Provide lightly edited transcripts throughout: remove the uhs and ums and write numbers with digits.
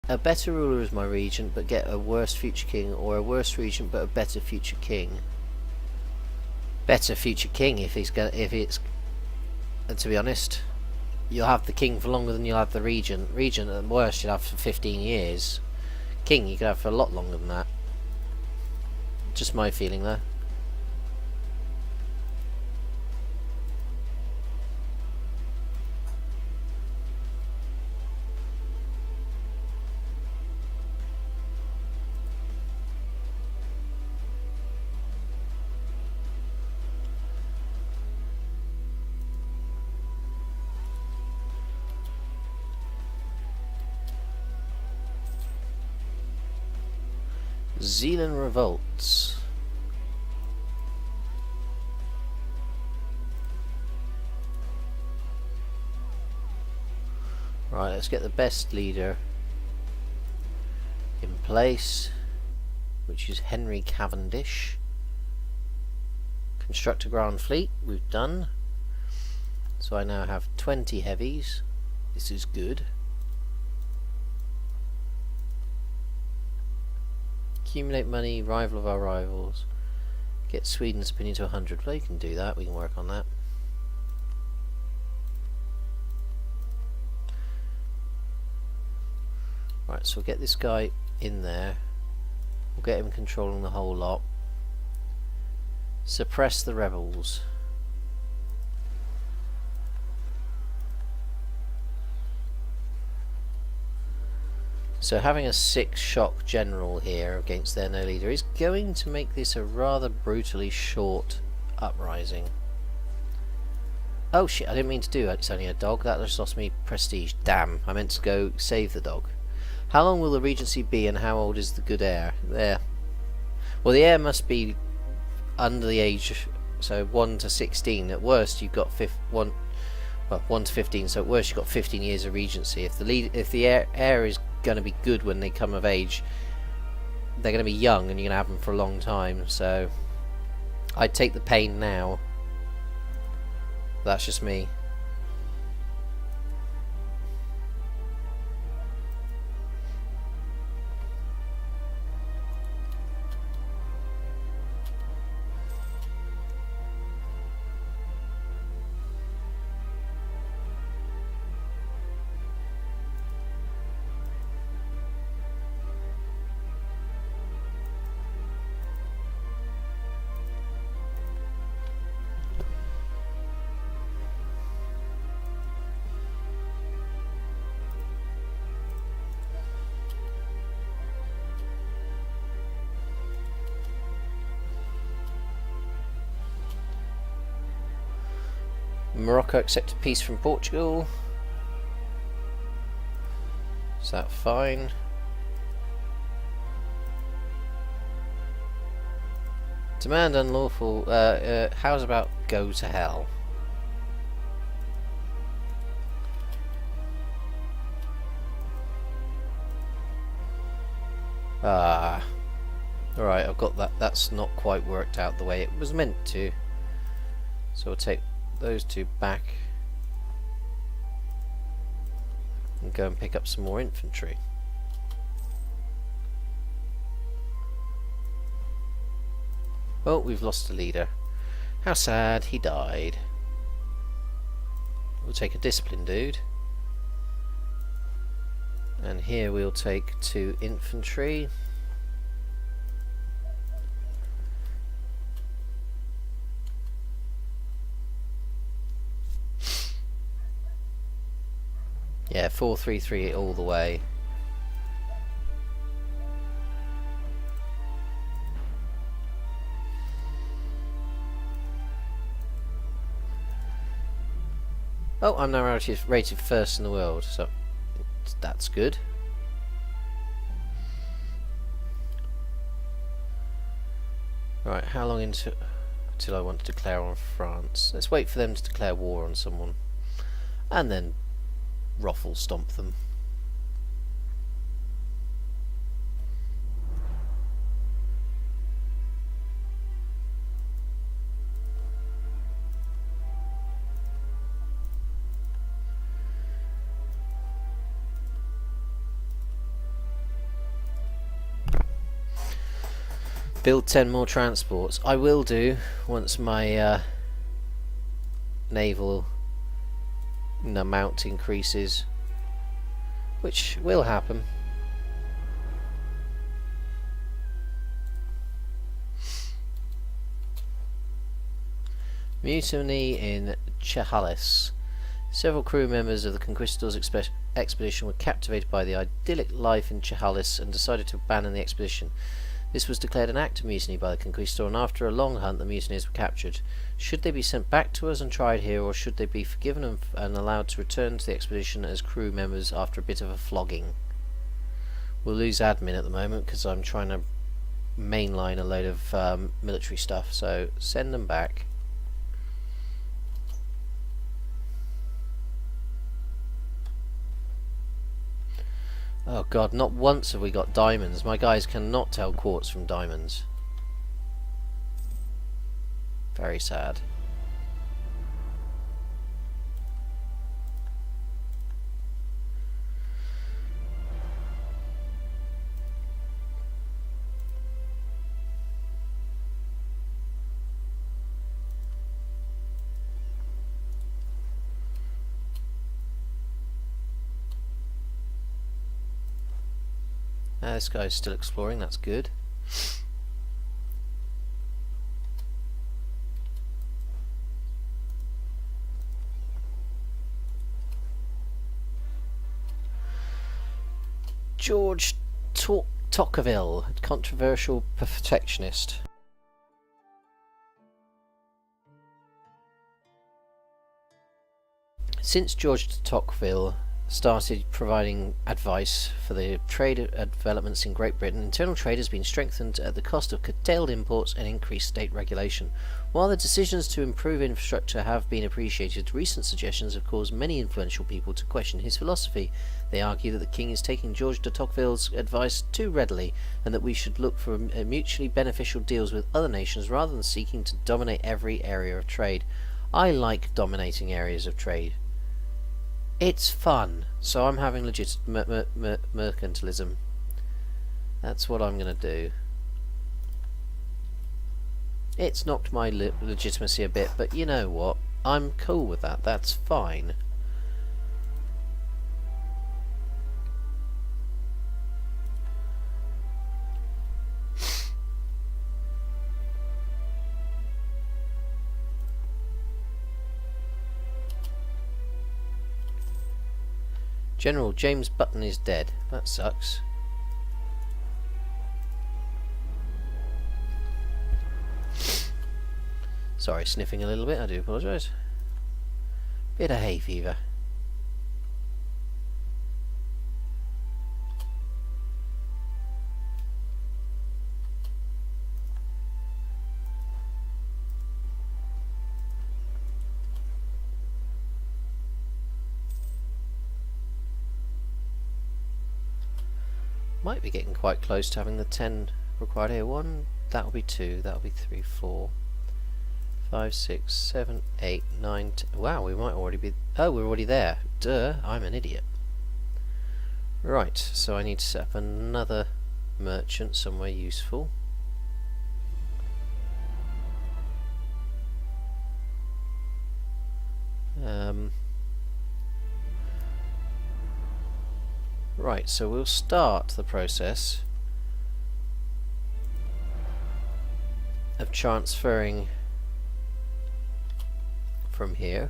a better ruler as my regent but get a worse future king, or a worse regent but a better future king. Better future king if it's, and to be honest, you'll have the king for longer than you'll have the regent. Regent at worst you'll have for 15 years. King you could have for a lot longer than that. Just my feeling there. Zealand revolts. Right, let's get the best leader in place, which is Henry Cavendish. Construct a grand fleet, we've done. So I now have 20 heavies. This is good. Accumulate money, rival of our rivals. Get Sweden's opinion to 100. Well, you can do that, we can work on that. Right, so we'll get this guy in there. We'll get him controlling the whole lot. Suppress the rebels. So having a 6-shock general here against their no leader is going to make this a rather brutally short uprising. Oh shit, I didn't mean to do it. It's only a dog. That just lost me prestige. Damn, I meant to go save the dog. How long will the regency be and how old is the good heir? There. Well, the heir must be under the age, so 1 to 16. At worst you've got 1 to 15, so at worst you've got 15 years of regency. If the heir is going to be good when they come of age, they're going to be young and you're going to have them for a long time, so I'd take the pain now. That's just me. Morocco accepted peace from Portugal. Is that fine? Demand unlawful. How's about go to hell? Ah. Alright, I've got that. That's not quite worked out the way it was meant to. So we'll take those two back and go and pick up some more infantry. Oh, we've lost a leader. How sad, he died. We'll take a discipline dude. And here we'll take 2 infantry. Yeah, 433 all the way. Oh, I'm now rated first in the world, so that's good. Right, how long until I want to declare on France? Let's wait for them to declare war on someone, and then ruffle stomp them. Build 10 more transports. I will do once my naval amount increases, which will happen. Mutiny in Chehalis. Several crew members of the Conquistador's expedition were captivated by the idyllic life in Chehalis and decided to abandon the expedition. This was declared an act of mutiny by the Conquistador, and after a long hunt the mutineers were captured. Should they be sent back to us and tried here, or should they be forgiven and allowed to return to the expedition as crew members after a bit of a flogging? We'll lose admin at the moment because I'm trying to mainline a load of military stuff, so send them back. Oh god, not once have we got diamonds. My guys cannot tell quartz from diamonds. Very sad. This guy's still exploring, that's good. George Tocqueville, controversial protectionist. Since George de Tocqueville started providing advice for the trade developments in Great Britain, internal trade has been strengthened at the cost of curtailed imports and increased state regulation. While the decisions to improve infrastructure have been appreciated, recent suggestions have caused many influential people to question his philosophy. They argue that the King is taking George de Tocqueville's advice too readily, and that we should look for mutually beneficial deals with other nations rather than seeking to dominate every area of trade. I like dominating areas of trade. It's fun, so I'm having legit mercantilism. That's what I'm going to do. It's knocked my legitimacy a bit, but you know what? I'm cool with that. That's fine. General James Button is dead. That sucks. Sorry, sniffing a little bit, I do apologise. Bit of hay fever. Might be getting quite close to having the 10 required here. 1, that'll be 2, that'll be 3, 4, 5, 6, 7, 8, 9, 10. Wow, we might already be... Oh, we're already there. Duh, I'm an idiot. Right, so I need to set up another merchant somewhere useful. Right, so we'll start the process of transferring from here.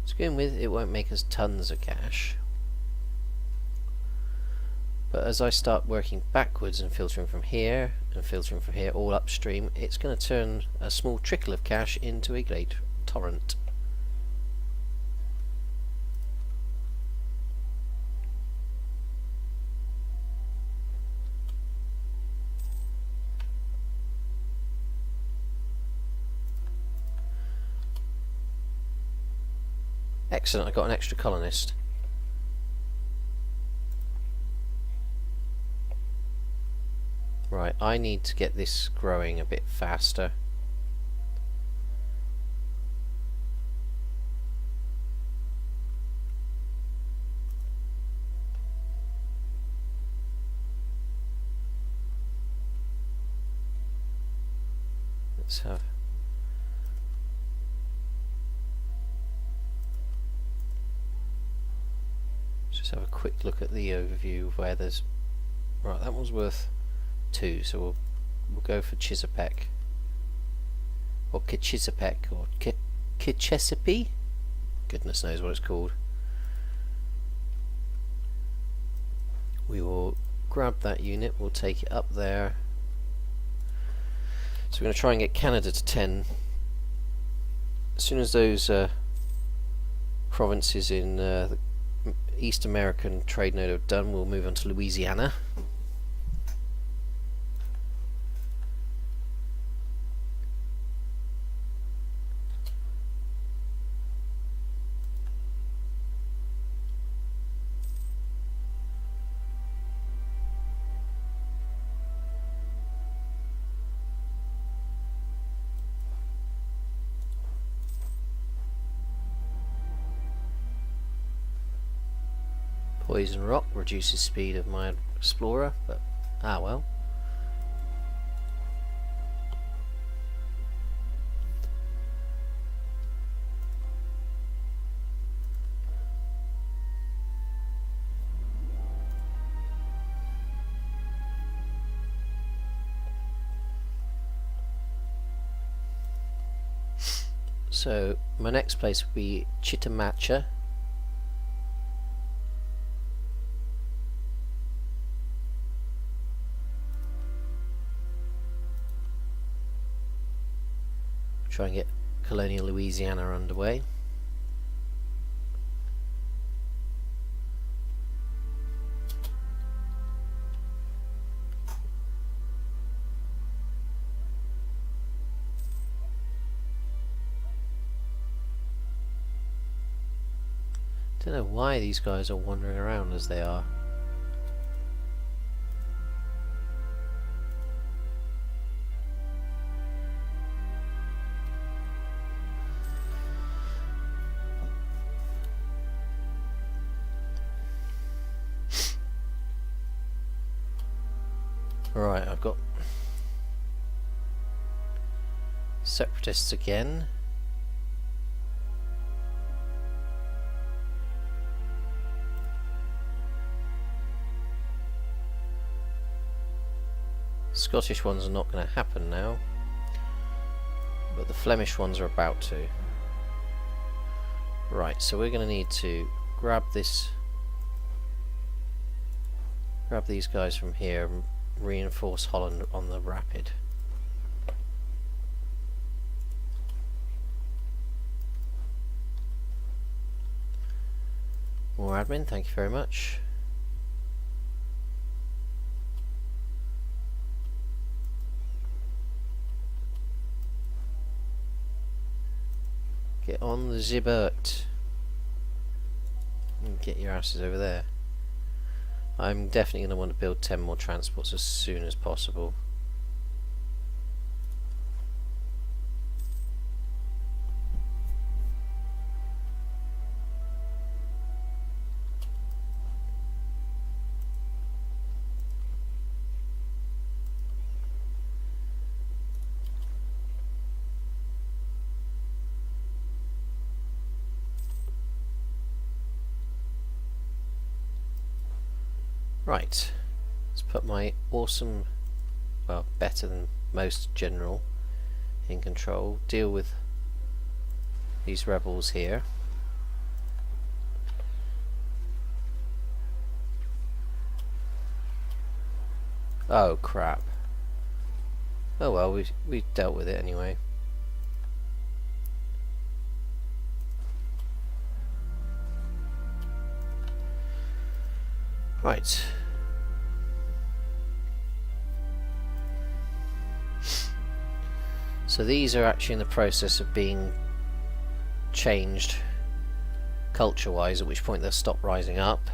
To begin with, it won't make us tons of cash, but as I start working backwards and filtering from here and filtering from here all upstream, it's going to turn a small trickle of cash into a great torrent. Excellent, I got an extra colonist. Right, I need to get this growing a bit faster. Let's have just have a quick look at the overview of where there's. Right, that one's worth 2, so we'll go for Chesapeake or Chesapeake or Chesapeake. Goodness knows what it's called. We will grab that unit. We'll take it up there. So we're going to try and get Canada to 10. As soon as those provinces in the East American trade node are done, we'll move on to Louisiana. Poison rock reduces speed of my explorer, but ah well. So my next place will be Chitamacha. Try and get colonial Louisiana underway. Don't know why these guys are wandering around as they are. Right, I've got separatists again. Scottish ones are not going to happen now, but the Flemish ones are about to. Right, so we're going to need to grab these guys from here and reinforce Holland on the rapid. More admin, thank you very much. Get on the Zibert and get your asses over there. I'm definitely going to want to build 10 more transports as soon as possible. Right, let's put my awesome, well, better than most general in control. Deal with these rebels here. Oh crap. Oh well, we dealt with it anyway. Right. So these are actually in the process of being changed culture-wise, at which point they'll stop rising up.